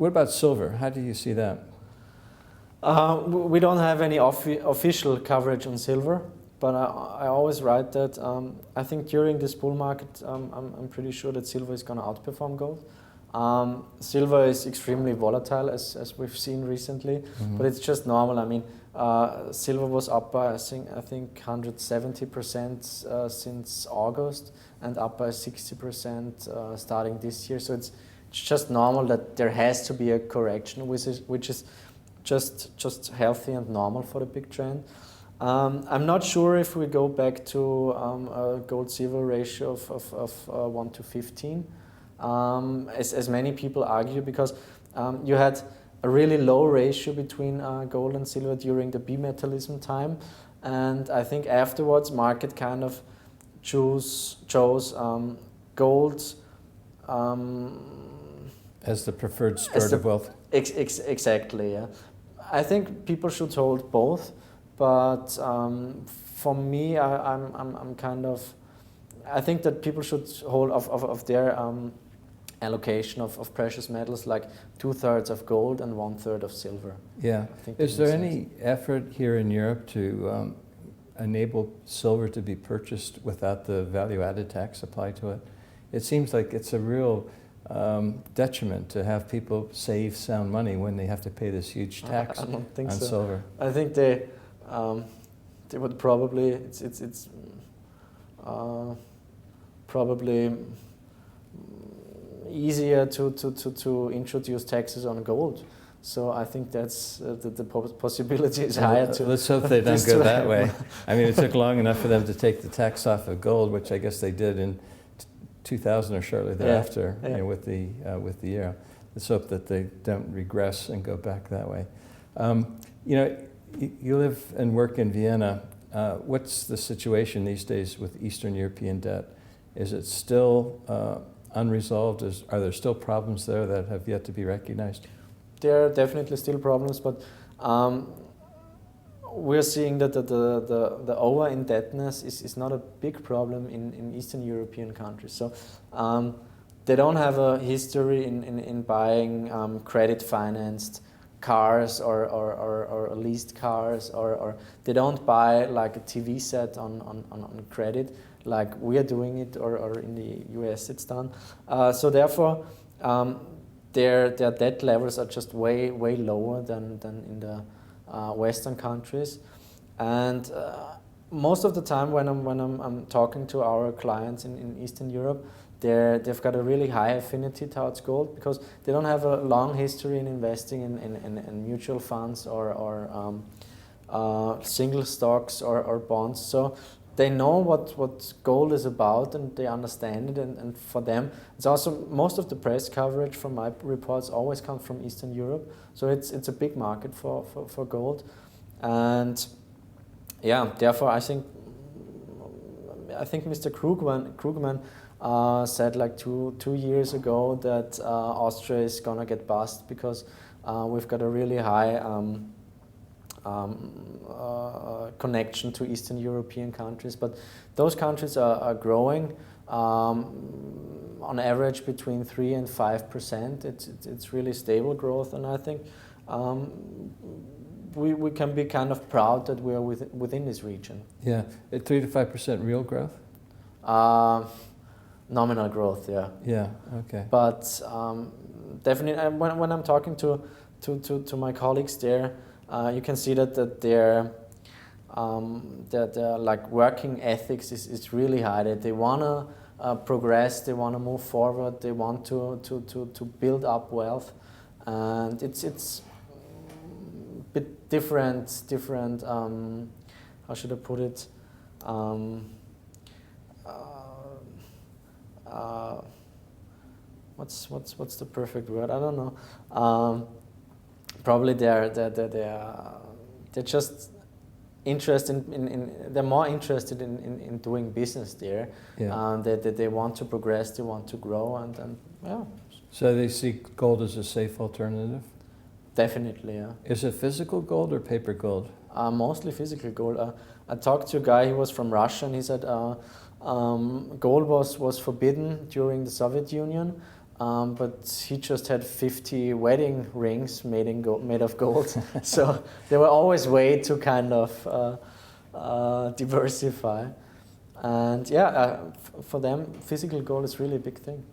what about silver? How do you see that? We don't have any official coverage on silver, but I always write that I think during this bull market, I'm pretty sure that silver is going to outperform gold. Silver is extremely volatile, as we've seen recently, but it's just normal. I mean, silver was up by I think 170% since August, and up by 60% starting this year. So it's just normal that there has to be a correction, which is just healthy and normal for the big trend. I'm not sure if we go back to a gold-silver ratio of 1 to 15, as many people argue, because you had a really low ratio between gold and silver during the bimetallism time, and I think afterwards market kind of chose gold as the preferred steward of wealth. Exactly, yeah. I think people should hold both, but for me, I'm kind of, I think that people should hold of their allocation of precious metals, like 2/3 of gold and 1/3 of silver. Yeah. Is there any effort here in Europe to enable silver to be purchased without the value-added tax applied to it? It seems like it's a real detriment to have people save sound money when they have to pay this huge tax I don't think on so. silver. I think they would probably it's probably easier to introduce taxes on gold. So I think that's the possibility is higher. Let's hope they don't go that way. I mean, it took long enough for them to take the tax off of gold, which I guess they did in 2000 or shortly thereafter, Yeah. You know, with the euro. Let's hope that they don't regress and go back that way. You know, you live and work in Vienna. What's the situation these days with Eastern European debt? Is it still unresolved? Are there still problems there that have yet to be recognized? There are definitely still problems, but we're seeing that the over-indebtedness is not a big problem in Eastern European countries. So they don't have a history in buying credit-financed cars or leased cars, or they don't buy like a TV set on credit like we are doing it, or in the US it's done. So therefore, their debt levels are just way lower than in the Western countries, and most of the time when I'm talking to our clients in Eastern Europe, they've got a really high affinity towards gold because they don't have a long history in investing in mutual funds or single stocks or bonds. So they know what gold is about and they understand it, and for them it's also, most of the press coverage from my reports always come from Eastern Europe, so it's a big market for gold. And yeah, therefore I think Mr. Krugman said like two years ago that Austria is gonna get bust because we've got a really high connection to Eastern European countries, but those countries are growing on average between 3% and 5%. It's really stable growth, and I think we can be kind of proud that we are within this region. Yeah, at 3 to 5% real growth. Nominal growth, yeah. Yeah. Okay. But definitely, when I'm talking to my colleagues there, you can see that their like working ethics is really high. That they wanna progress, they wanna move forward, they want to build up wealth, and it's a bit different. How should I put it? What's the perfect word? I don't know. Probably they're just interested they're more interested in doing business there. Yeah. They want to progress, they want to grow, and yeah. So they see gold as a safe alternative? Definitely, yeah. Is it physical gold or paper gold? Mostly physical gold. I talked to a guy, he was from Russia, and he said gold was forbidden during the Soviet Union, but he just had 50 wedding rings made of gold. So there were always ways to kind of diversify. And yeah, for them, physical gold is really a big thing.